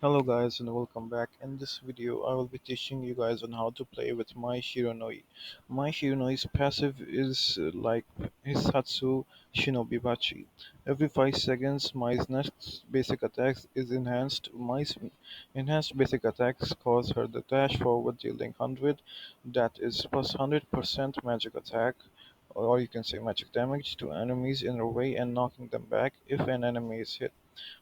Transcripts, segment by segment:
Hello guys and welcome back. In this video I will be teaching you guys on how to play with MAI Shiranui. MAI Shiranui's passive is like Hisatsu Shinobi Bachi. Every 5 seconds Mai's next basic attack is enhanced. Mai's enhanced basic attacks cause her to dash forward dealing 100, that is plus 100% magic attack, or you can say magic damage to enemies in her way and knocking them back if an enemy is hit.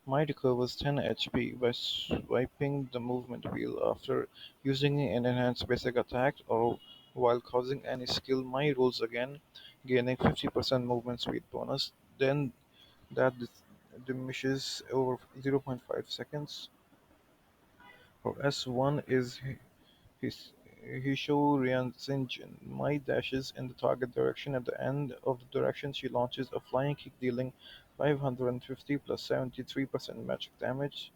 Might recovers 10 HP by swiping the movement wheel after using an enhanced basic attack or while causing any skill Mai rolls again, gaining 50% movement speed bonus. Then that diminishes over 0.5 seconds. For S1 is his Hishorian's engine. Mai dashes in the target direction. At the end of the direction, she launches a flying kick, dealing 550 plus 73% magic damage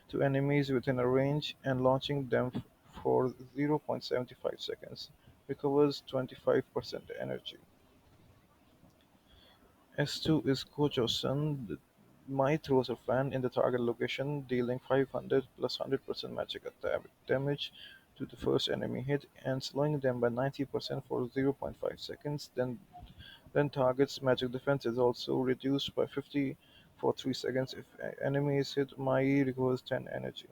to enemies within a range and launching them for 0.75 seconds. Recovers 25% energy. S2 is Gojo-san. Mai throws a fan in the target location, dealing 500 plus 100% magic attack damage to the first enemy hit and slowing them by 90% for 0.5 seconds. Then target's magic defense is also reduced by 50 for 3 seconds. If enemy is hit, Mai recovers 10 energy.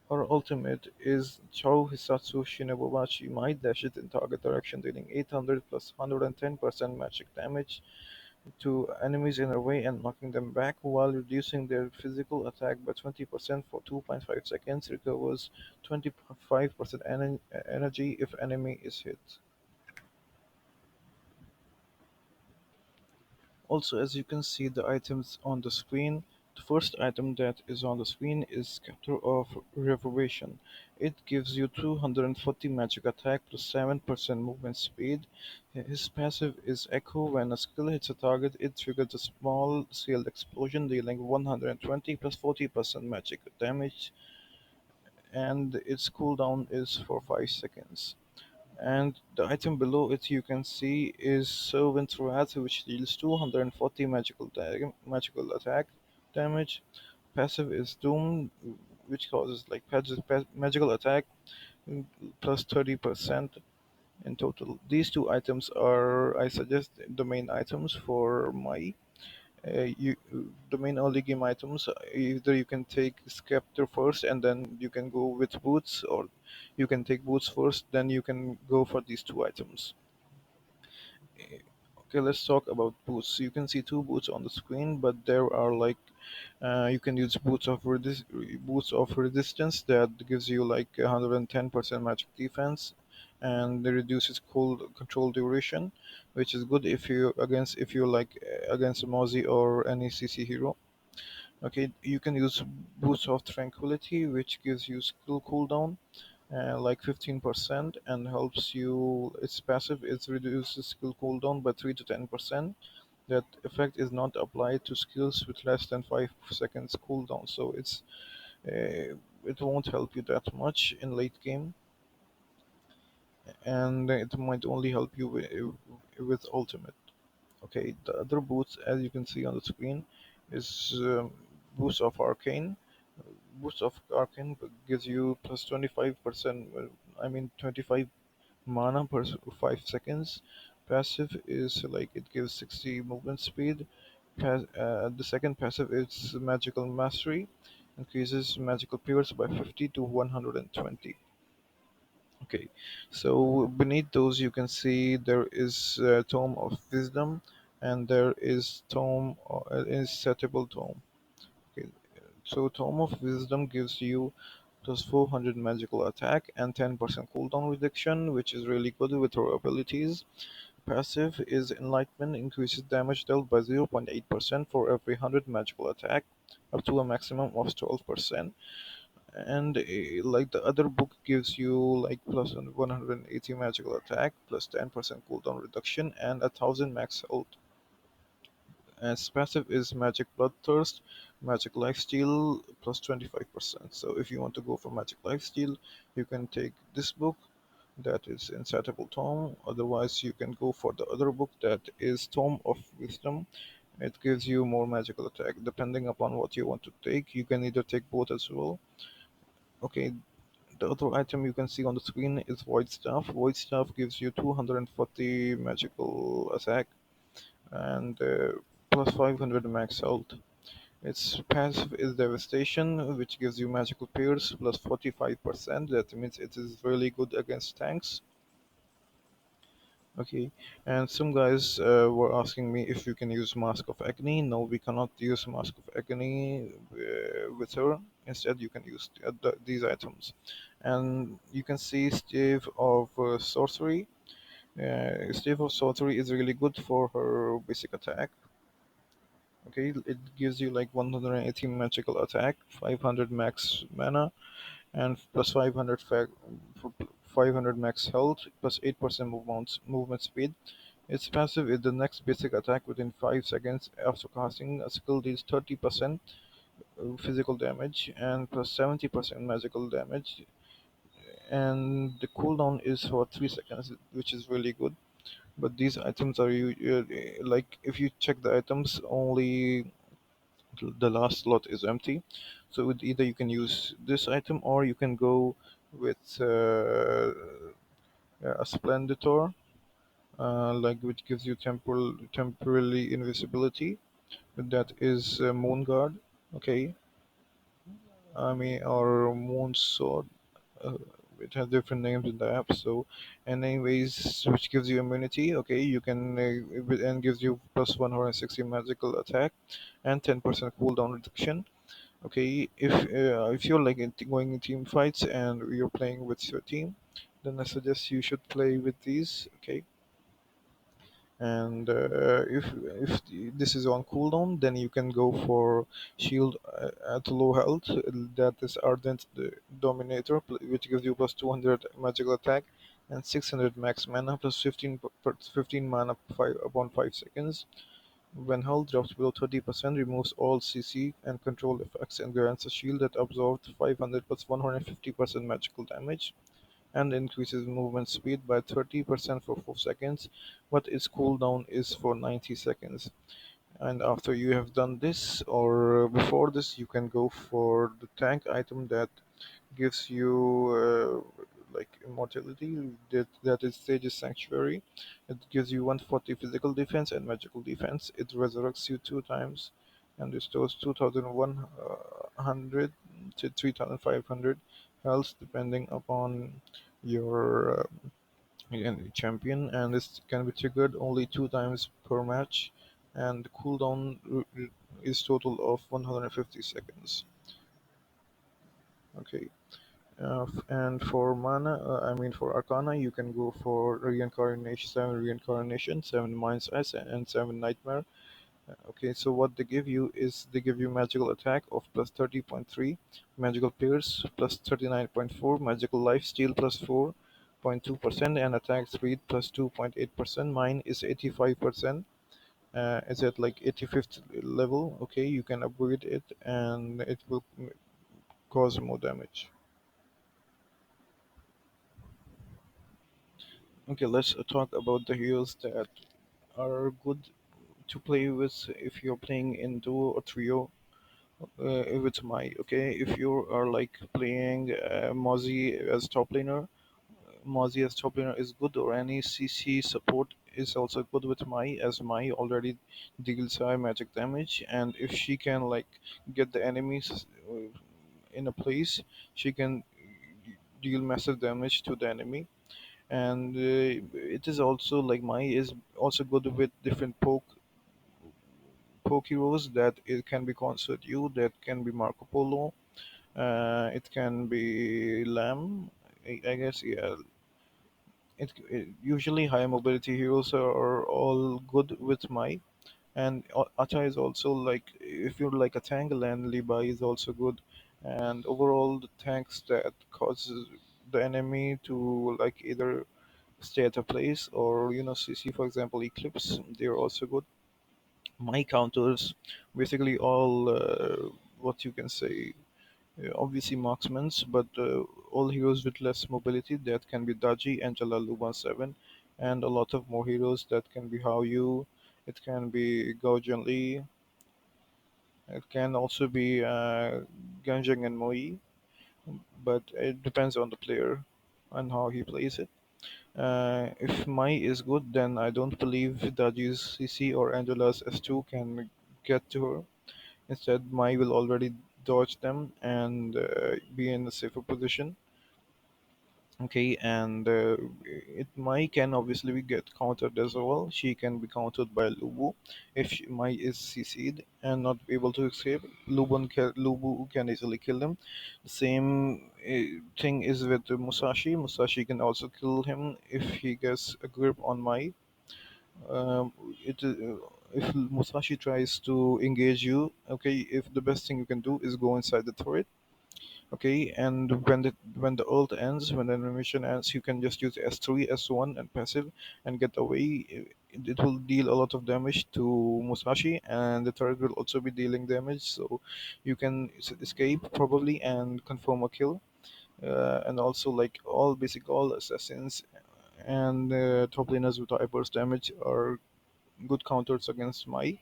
Her ultimate is Chou Hisatsu Shinobubachi. Mai dashes in target direction, dealing 800 plus 110% magic damage to enemies in her way and knocking them back while reducing their physical attack by 20% for 2.5 seconds. Recovers 25% energy if enemy is hit. Also, as you can see the items on the screen, the first item that is on the screen is Scepter of Reverberation. It gives you 240 magic attack plus 7% movement speed. His passive is Echo. When a skill hits a target, it triggers a small sealed explosion dealing 120 plus 40% magic damage, and its cooldown is for 5 seconds. And the item below it you can see is Servant's Wrath, which deals 240 magical attack damage. Passive is Doom, which causes like magical attack plus 30% in total. These two items are, I suggest, the main items for my you the main early game items. Either you can take Scepter first and then you can go with boots, or you can take boots first then you can go for these two items. Okay, let's talk about boots. You can see two boots on the screen, but there are like you can use boots of resistance that gives you like 110% magic defense, and it reduces cold control duration, which is good if you like against Mozi or any CC hero. Okay, you can use Boots of Tranquility, which gives you skill cooldown like 15% and helps you. Its passive is reduces skill cooldown by 3 to 10%. That effect is not applied to skills with less than 5 seconds cooldown, so it won't help you that much in late game, and it might only help you with ultimate. Okay, the other boots, as you can see on the screen, is Boost of Arcane. Boost of Arcane gives you plus 25%, 25 mana per 5 seconds. Passive is like it gives 60 movement speed. The second passive is Magical Mastery, increases magical powers by 50 to 120. Okay, so beneath those you can see there is Tome of Wisdom, and there is Insatiable Tome. Okay, so Tome of Wisdom gives you plus 400 magical attack and 10% cooldown reduction, which is really good with her abilities. Passive is Enlightenment, increases damage dealt by 0.8% for every 100 magical attack, up to a maximum of 12%. And like the other book gives you like plus 180 magical attack, plus 10% cooldown reduction, and 1000 max health. As passive is Magic Bloodthirst, Magic Lifesteal plus 25%. So if you want to go for Magic Lifesteal, you can take this book, that is Insatiable Tome. Otherwise, you can go for the other book, that is Tome of Wisdom. It gives you more magical attack. Depending upon what you want to take, you can either take both as well. Okay, the other item you can see on the screen is Void Staff. Void Staff gives you 240 magical attack and plus 500 max health. Its passive is Devastation, which gives you magical pierce plus 45%. That means it is really good against tanks. Okay, and some guys were asking me if you can use Mask of Agony. No, we cannot use Mask of Agony with her. Instead, you can use these items. And you can see Stave of Sorcery. Stave of Sorcery is really good for her basic attack. Okay, it gives you like 180 magical attack, 500 max mana, and plus 500 max health, plus 8% movement speed. Its passive is the next basic attack within 5 seconds after casting a skill deals 30% physical damage and plus 70% magical damage. And the cooldown is for 3 seconds, which is really good. But these items are like if you check the items, only the last slot is empty. So either you can use this item or you can go with a Splenditor, like which gives you temporarily invisibility. That is Moon Guard, okay. I mean, or Moon Sword. Uh, it has different names in the app. So, and anyways, which gives you immunity. Okay, you can and gives you plus 160 magical attack and 10% cooldown reduction. Okay, if you're like going in team fights and you're playing with your team, then I suggest you should play with these. Okay, and if this is on cooldown, then you can go for shield at low health. That is Ardent the Dominator, which gives you plus 200 magical attack and 600 max mana plus 15 mana upon 5 seconds. When health drops below 30%, removes all CC and control effects and grants a shield that absorbs 500 plus 150% magical damage and increases movement speed by 30% for 4 seconds, but its cooldown is for 90 seconds. And after you have done this, or before this, you can go for the tank item that gives you like immortality. That is Sage's Sanctuary. It gives you 140 physical defense and magical defense. It resurrects you 2 times and restores 2,100 to 3,500 health depending upon your champion, and this can be triggered only 2 times per match. And the cooldown is total of 150 seconds. Okay. And for mana, for Arcana, you can go for Reincarnation, 7 Mind's Eyes, and 7 Nightmare. Okay, so what they give you is they give you magical attack of plus 30.3, magical pierce plus 39.4, magical life steal plus 4.2%, and attack speed plus 2.8%. Mine is 85%. Is at like 85th level. Okay, you can upgrade it and it will cause more damage. Okay, let's talk about the heroes that are good to play with if you're playing in duo or trio with MAI. Okay, if you are like playing Mozzie as top laner, Mozzie as top laner is good, or any CC support is also good with MAI, as MAI already deals high magic damage, and if she can like get the enemies in a place, she can deal massive damage to the enemy. And it is also like MAI is also good with different poke heroes that it can be Concert U, that can be Marco Polo, it can be Lamb. I guess yeah. It usually high mobility heroes are all good with Mai, and Acha is also like if you're like a Tangle, and Levi is also good, and overall the tanks that causes the enemy to like either stay at a place or CC, for example Eclipse, they're also good. My counters basically all what you can say, obviously marksmans, but all heroes with less mobility, that can be Daji and Jalaluban 7, and a lot of more heroes that can be Haoyu, it can be Gao Li, it can also be Ganjang and Moi. but it depends on the player and how he plays it. If Mai is good, then I don't believe that UCC or Angela's S2 can get to her. Instead, Mai will already dodge them and be in a safer position. Okay, and it Mai can obviously be get countered as well. She can be countered by Lubu if Mai is CC'd and not able to escape. Lubu can easily kill him. The same thing is with Musashi. Musashi can also kill him if he gets a grip on Mai. Um, if Musashi tries to engage you, okay, if the best thing you can do is go inside the turret. Okay, and when the ult ends, when the animation ends, you can just use S3, S1, and passive and get away. It will deal a lot of damage to Musashi, and the turret will also be dealing damage, so you can escape probably and confirm a kill. And also, like all assassins and top laners with high burst damage are good counters against Mai,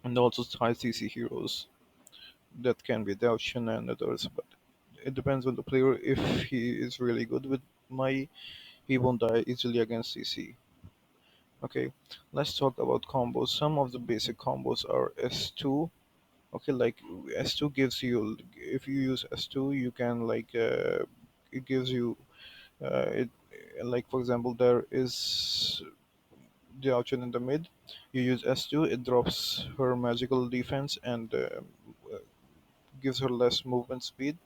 and also high CC heroes that can be Daoshin and others, but it depends on the player. If he is really good with Mai, he won't die easily against CC. Okay, let's talk about combos. Some of the basic combos are S2. Okay, like S2 gives you, if you use S2, you can like, it gives you, it like for example, there is the Daochin in the mid. You use S2, it drops her magical defense and gives her less movement speed.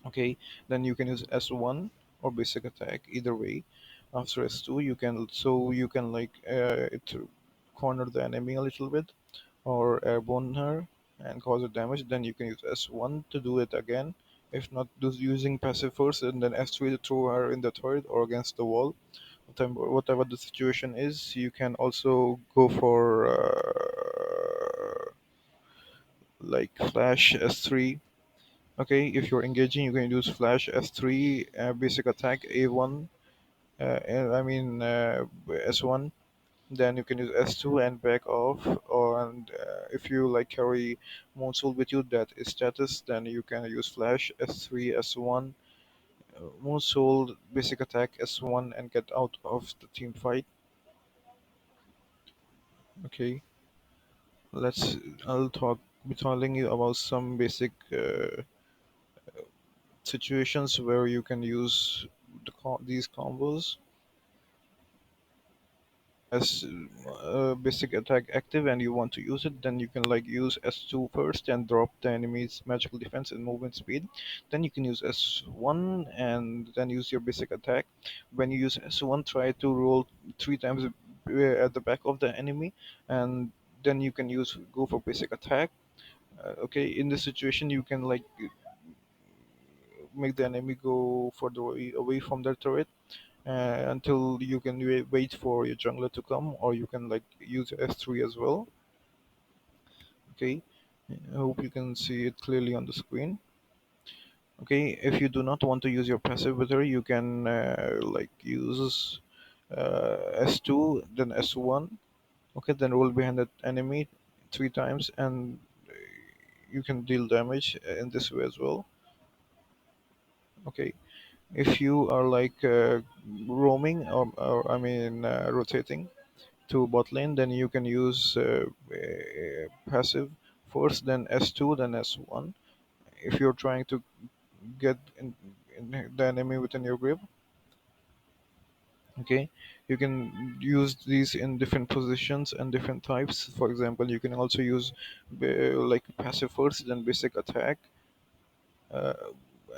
Okay, then you can use S1 or basic attack, either way. After S2 you can like it corner the enemy a little bit or airborne her and cause her damage. Then you can use S1 to do it again. If not, do using passive first and then S3 to throw her in the turret or against the wall. Whatever the situation is, you can also go for like flash S3. Okay, if you're engaging, you can use flash S3, basic attack A1, S1. Then you can use S2 and back off. Or and if you like carry Moonsoul with you, that is status. Then you can use flash S3, S1, Moonsoul, basic attack S1, and get out of the team fight. Okay, let's. Be telling you about some basic situations where you can use these combos. As basic attack active and you want to use it, then you can like use S2 first and drop the enemy's magical defense and movement speed. Then you can use S1 and then use your basic attack. When you use S1, try to roll 3 times at the back of the enemy, and then you can use go for basic attack. Okay, in this situation you can like make the enemy go further away from their turret until you can wait for your jungler to come, or you can like use S3 as well. Okay, I hope you can see it clearly on the screen. Okay, if you do not want to use your passive with her, you can like use S2, then S1. Okay, then roll behind that enemy 3 times, and you can deal damage in this way as well. Okay, if you are like roaming or rotating to bot lane, then you can use passive first, then S2, then S1. If you're trying to get in the enemy within your grip, okay, you can use these in different positions and different types. For example, you can also use like passive first, then basic attack, uh,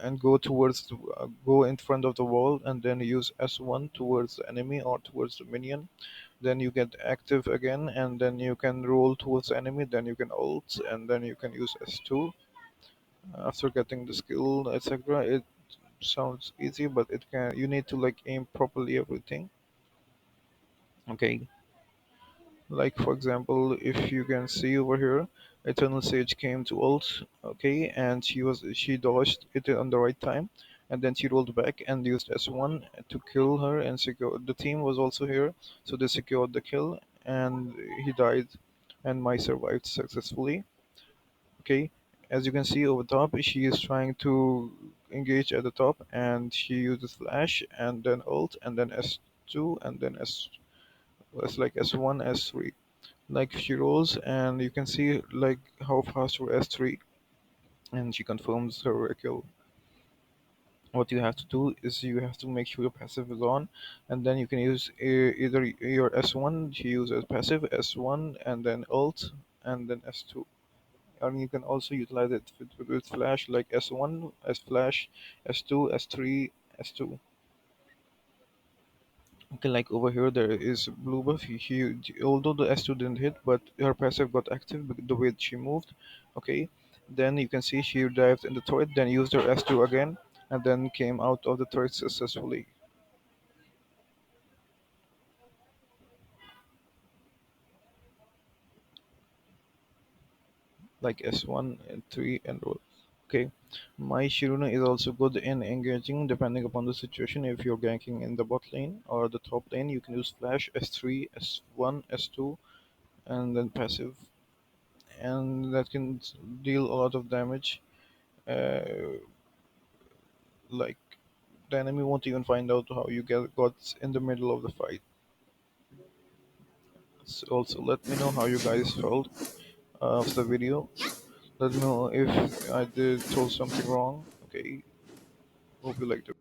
and go in front of the wall, and then use S1 towards the enemy or towards the minion. Then you get active again, and then you can roll towards the enemy. Then you can ult, and then you can use S2 after getting the skill, etc. It sounds easy, but it can you need to like aim properly everything. Okay, like for example, if you can see over here, Eternal Sage came to ult, okay, and she dodged it on the right time, and then she rolled back and used S1 to kill her and secure. The team was also here, so they secured the kill, and he died, and Mai survived successfully. Okay, As you can see over top, she is trying to engage at the top, and she uses flash and then ult and then S2 and then S1 S3. Like she rolls, and you can see like how fast her S3, and she confirms her kill. What you have to do is you have to make sure your passive is on, and then you can use either your S1, she uses passive S1 and then ult and then S2. And you can also utilize it with flash, like S1 as flash, S2 S3 S2. Okay, like over here there is blue buff. Although the S2 didn't hit, but her passive got active the way she moved. Okay, then you can see she dived in the turret, then used her S2 again, and then came out of the turret successfully. Like S1 and 3 and roll. Okay, my Shiruna is also good in engaging depending upon the situation. If you're ganking in the bot lane or the top lane, you can use flash S3, S1, S2, and then passive, and that can deal a lot of damage. Uh, like the enemy won't even find out how you got in the middle of the fight. So also, let me know how you guys felt of the video. Let me know if I did told something wrong. Okay, hope you liked it.